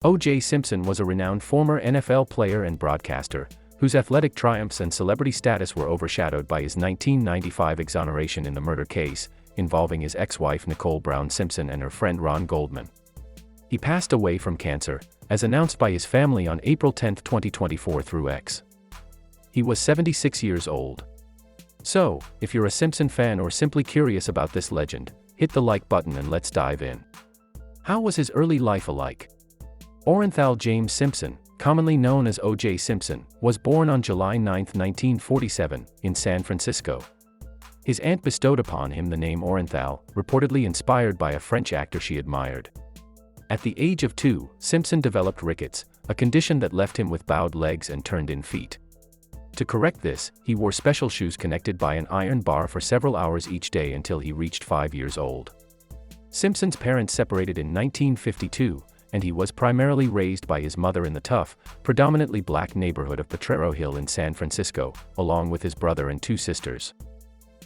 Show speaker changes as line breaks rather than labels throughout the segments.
O.J. Simpson was a renowned former NFL player and broadcaster, whose athletic triumphs and celebrity status were overshadowed by his 1995 exoneration in the murder case, involving his ex-wife Nicole Brown Simpson and her friend Ron Goldman. He passed away from cancer, as announced by his family on April 10, 2024 through X. He was 76 years old. So, if you're a Simpson fan or simply curious about this legend, hit the like button and let's dive in. How was his early life like? Orenthal James Simpson, commonly known as O.J. Simpson, was born on July 9, 1947, in San Francisco. His aunt bestowed upon him the name Orenthal, reportedly inspired by a French actor she admired. At the age of 2, Simpson developed rickets, a condition that left him with bowed legs and turned-in feet. To correct this, he wore special shoes connected by an iron bar for several hours each day until he reached 5 years old. Simpson's parents separated in 1952, and he was primarily raised by his mother in the tough, predominantly black neighborhood of Potrero Hill in San Francisco, along with his brother and 2 sisters.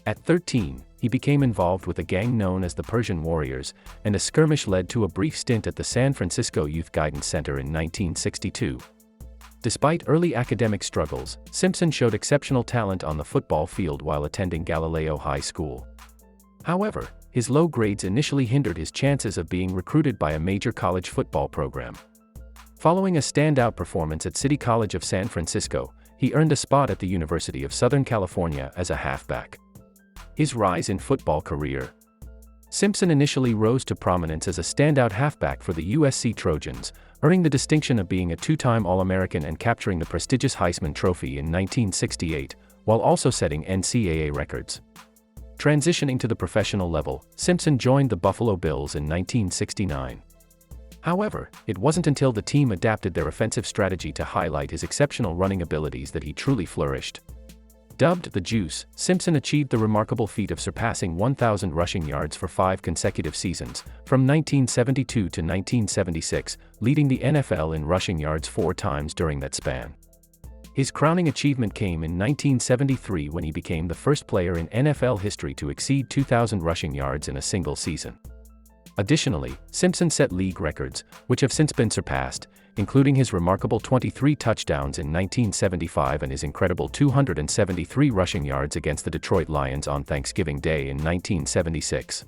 At 13, he became involved with a gang known as the Persian Warriors, and a skirmish led to a brief stint at the San Francisco Youth Guidance Center in 1962. Despite early academic struggles, Simpson showed exceptional talent on the football field while attending Galileo High School. However, his low grades initially hindered his chances of being recruited by a major college football program. Following a standout performance at City College of San Francisco, he earned a spot at the University of Southern California as a halfback. His rise in football career. Simpson initially rose to prominence as a standout halfback for the USC Trojans, earning the distinction of being a 2-time All-American and capturing the prestigious Heisman Trophy in 1968, while also setting NCAA records. Transitioning to the professional level, Simpson joined the Buffalo Bills in 1969. However, it wasn't until the team adapted their offensive strategy to highlight his exceptional running abilities that he truly flourished. Dubbed the Juice, Simpson achieved the remarkable feat of surpassing 1,000 rushing yards for 5 consecutive seasons, from 1972 to 1976, leading the NFL in rushing yards 4 times during that span. His crowning achievement came in 1973 when he became the first player in NFL history to exceed 2,000 rushing yards in a single season. Additionally, Simpson set league records, which have since been surpassed, including his remarkable 23 touchdowns in 1975 and his incredible 273 rushing yards against the Detroit Lions on Thanksgiving Day in 1976.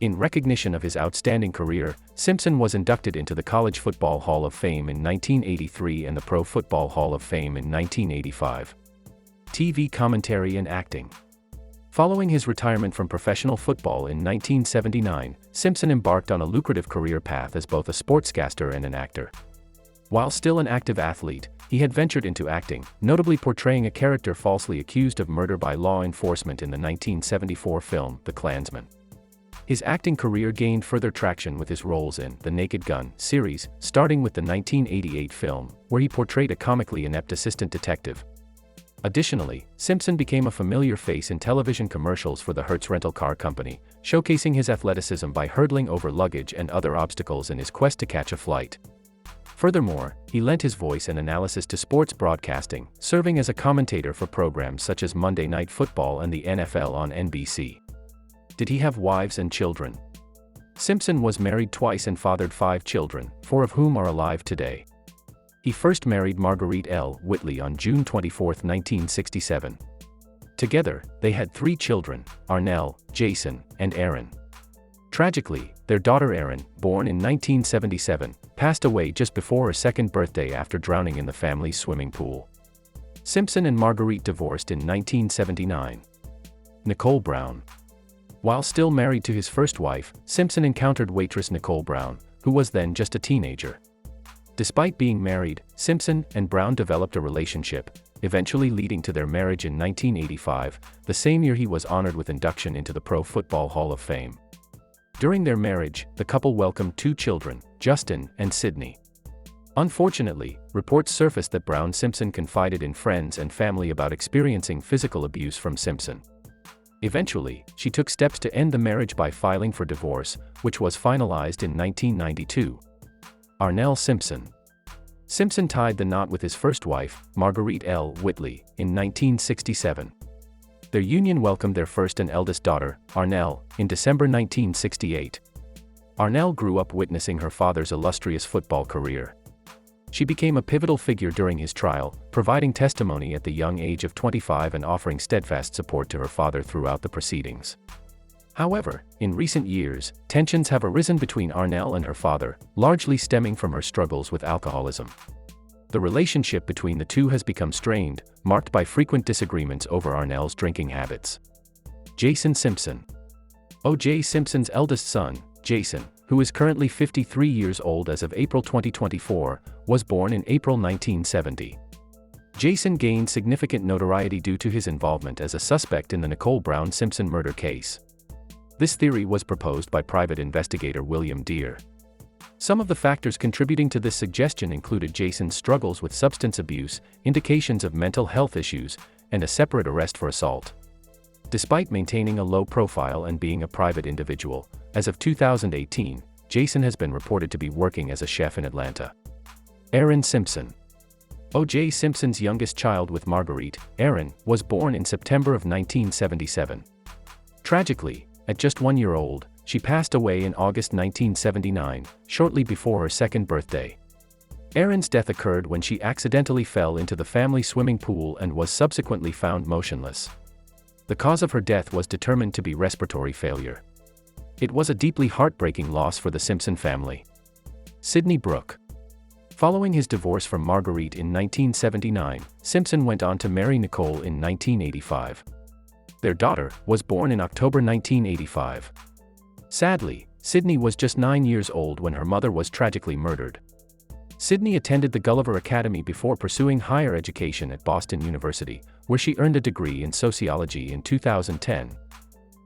In recognition of his outstanding career, Simpson was inducted into the College Football Hall of Fame in 1983 and the Pro Football Hall of Fame in 1985. TV commentary and acting. Following his retirement from professional football in 1979, Simpson embarked on a lucrative career path as both a sportscaster and an actor. While still an active athlete, he had ventured into acting, notably portraying a character falsely accused of murder by law enforcement in the 1974 film The Klansman. His acting career gained further traction with his roles in The Naked Gun series, starting with the 1988 film, where he portrayed a comically inept assistant detective. Additionally, Simpson became a familiar face in television commercials for the Hertz rental car company, showcasing his athleticism by hurdling over luggage and other obstacles in his quest to catch a flight. Furthermore, he lent his voice and analysis to sports broadcasting, serving as a commentator for programs such as Monday Night Football and the NFL on NBC. Did he have wives and children? Simpson was married twice and fathered 5 children, 4 of whom are alive today. He first married Marguerite L. Whitley on June 24, 1967. Together, they had 3 children, Arnell, Jason, and Aaron. Tragically, their daughter Erin, born in 1977, passed away just before her 2nd birthday after drowning in the family's swimming pool. Simpson and Marguerite divorced in 1979. Nicole Brown. While still married to his first wife, Simpson encountered waitress Nicole Brown, who was then just a teenager. Despite being married, Simpson and Brown developed a relationship, eventually leading to their marriage in 1985, the same year he was honored with induction into the Pro Football Hall of Fame. During their marriage, the couple welcomed 2 children, Justin and Sydney. Unfortunately, reports surfaced that Brown Simpson confided in friends and family about experiencing physical abuse from Simpson. Eventually, she took steps to end the marriage by filing for divorce, which was finalized in 1992. Arnell Simpson. Simpson tied the knot with his first wife, Marguerite L. Whitley, in 1967. Their union welcomed their first and eldest daughter, Arnell, in December 1968. Arnell grew up witnessing her father's illustrious football career. She became a pivotal figure during his trial, providing testimony at the young age of 25 and offering steadfast support to her father throughout the proceedings. However, in recent years, tensions have arisen between Arnell and her father, largely stemming from her struggles with alcoholism. The relationship between the two has become strained, marked by frequent disagreements over Arnell's drinking habits. Jason Simpson. O.J. Simpson's eldest son, Jason, who is currently 53 years old as of April 2024, was born in April 1970. Jason gained significant notoriety due to his involvement as a suspect in the Nicole Brown Simpson murder case. This theory was proposed by private investigator William Deere. Some of the factors contributing to this suggestion included Jason's struggles with substance abuse, indications of mental health issues, and a separate arrest for assault. Despite maintaining a low profile and being a private individual, as of 2018, Jason has been reported to be working as a chef in Atlanta. Aaron Simpson. O.J. Simpson's youngest child with Marguerite, Aaron, was born in September of 1977. Tragically, at just 1 year old, she passed away in August 1979, shortly before her second birthday. Aaron's death occurred when she accidentally fell into the family swimming pool and was subsequently found motionless. The cause of her death was determined to be respiratory failure. It was a deeply heartbreaking loss for the Simpson family. Sidney Brooke. Following his divorce from Marguerite in 1979, Simpson went on to marry Nicole in 1985. Their daughter was born in October 1985. Sadly, Sidney was just 9 years old when her mother was tragically murdered. Sidney attended the Gulliver Academy before pursuing higher education at Boston University, where she earned a degree in sociology in 2010.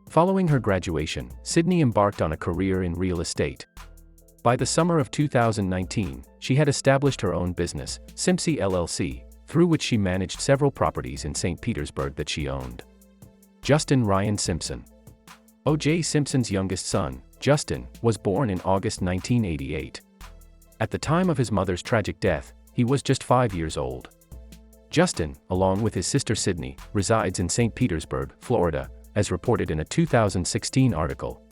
Following her graduation, Sidney embarked on a career in real estate. By the summer of 2019, she had established her own business, Simpsy LLC, through which she managed several properties in St. Petersburg that she owned. Justin Ryan Simpson. O.J. Simpson's youngest son, Justin, was born in August 1988. At the time of his mother's tragic death, he was just 5 years old. Justin, along with his sister Sydney, resides in St. Petersburg, Florida, as reported in a 2016 article.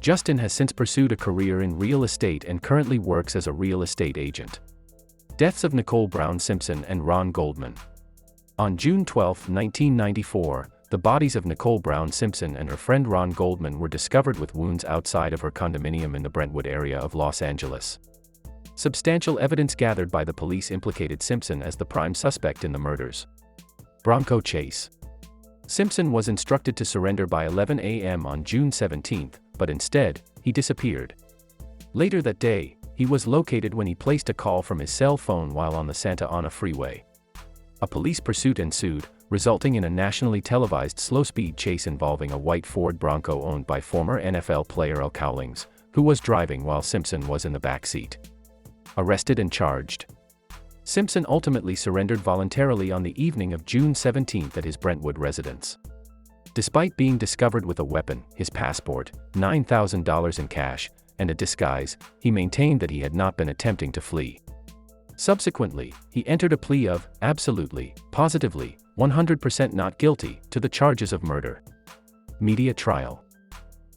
Justin has since pursued a career in real estate and currently works as a real estate agent. Deaths of Nicole Brown Simpson and Ron Goldman. On June 12, 1994, the bodies of Nicole Brown Simpson and her friend Ron Goldman were discovered with wounds outside of her condominium in the Brentwood area of Los Angeles. Substantial evidence gathered by the police implicated Simpson as the prime suspect in the murders. Bronco chase. Simpson was instructed to surrender by 11 a.m. on June 17, but instead, he disappeared. Later that day, he was located when he placed a call from his cell phone while on the Santa Ana freeway. A police pursuit ensued, resulting in a nationally televised slow-speed chase involving a white Ford Bronco owned by former NFL player Al Cowlings, who was driving while Simpson was in the back seat. Arrested and charged. Simpson ultimately surrendered voluntarily on the evening of June 17 at his Brentwood residence. Despite being discovered with a weapon, his passport, $9,000 in cash, and a disguise, he maintained that he had not been attempting to flee. Subsequently, he entered a plea of, absolutely, positively, 100% not guilty, to the charges of murder. Media trial.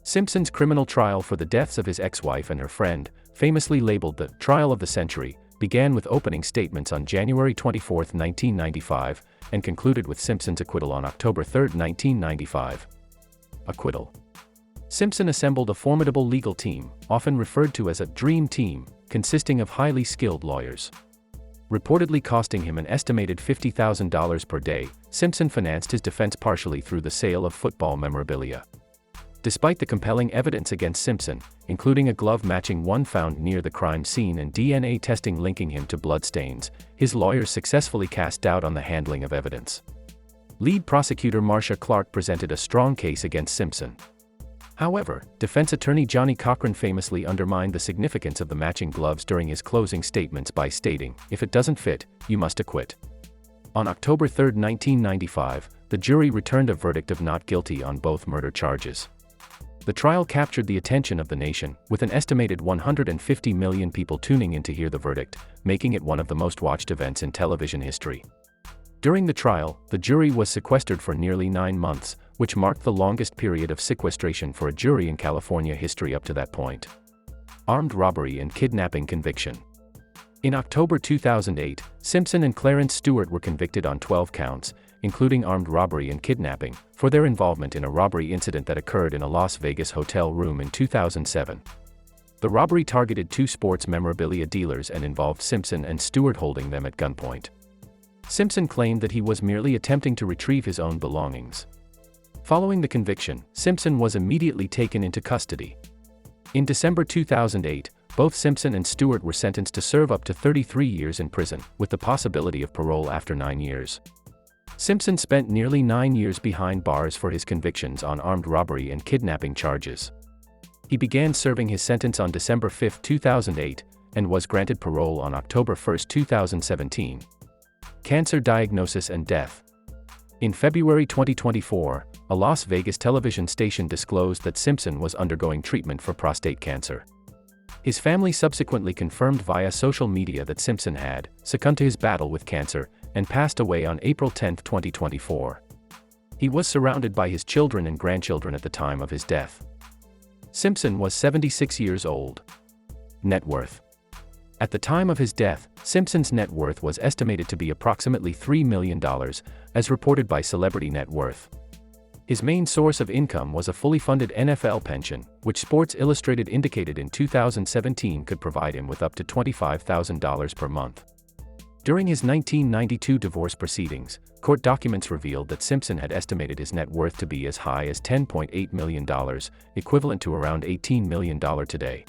Simpson's criminal trial for the deaths of his ex-wife and her friend, famously labeled the trial of the century, began with opening statements on January 24, 1995, and concluded with Simpson's acquittal on October 3, 1995. Acquittal. Simpson assembled a formidable legal team, often referred to as a dream team, consisting of highly skilled lawyers. Reportedly costing him an estimated $50,000 per day, Simpson financed his defense partially through the sale of football memorabilia. Despite the compelling evidence against Simpson, including a glove matching one found near the crime scene and DNA testing linking him to bloodstains, his lawyers successfully cast doubt on the handling of evidence. Lead prosecutor Marcia Clark presented a strong case against Simpson. However, defense attorney Johnny Cochran famously undermined the significance of the matching gloves during his closing statements by stating, "If it doesn't fit, you must acquit." On October 3, 1995, the jury returned a verdict of not guilty on both murder charges. The trial captured the attention of the nation, with an estimated 150 million people tuning in to hear the verdict, making it one of the most watched events in television history. During the trial, the jury was sequestered for nearly 9 months, which marked the longest period of sequestration for a jury in California history up to that point. armed robbery and kidnapping conviction. In October 2008, Simpson and Clarence Stewart were convicted on 12 counts, including armed robbery and kidnapping, for their involvement in a robbery incident that occurred in a Las Vegas hotel room in 2007. The robbery targeted two sports memorabilia dealers and involved Simpson and Stewart holding them at gunpoint. Simpson claimed that he was merely attempting to retrieve his own belongings. Following the conviction, Simpson was immediately taken into custody. In December 2008, both Simpson and Stewart were sentenced to serve up to 33 years in prison, with the possibility of parole after 9 years. Simpson spent nearly 9 years behind bars for his convictions on armed robbery and kidnapping charges. He began serving his sentence on December 5, 2008, and was granted parole on October 1, 2017. Cancer diagnosis and death. In February 2024, a Las Vegas television station disclosed that Simpson was undergoing treatment for prostate cancer. His family subsequently confirmed via social media that Simpson had succumbed to his battle with cancer and passed away on April 10, 2024. He was surrounded by his children and grandchildren at the time of his death. Simpson was 76 years old. Net worth. At the time of his death, Simpson's net worth was estimated to be approximately $3 million, as reported by Celebrity Net Worth. His main source of income was a fully funded NFL pension, which Sports Illustrated indicated in 2017 could provide him with up to $25,000 per month. During his 1992 divorce proceedings, court documents revealed that Simpson had estimated his net worth to be as high as $10.8 million, equivalent to around $18 million today.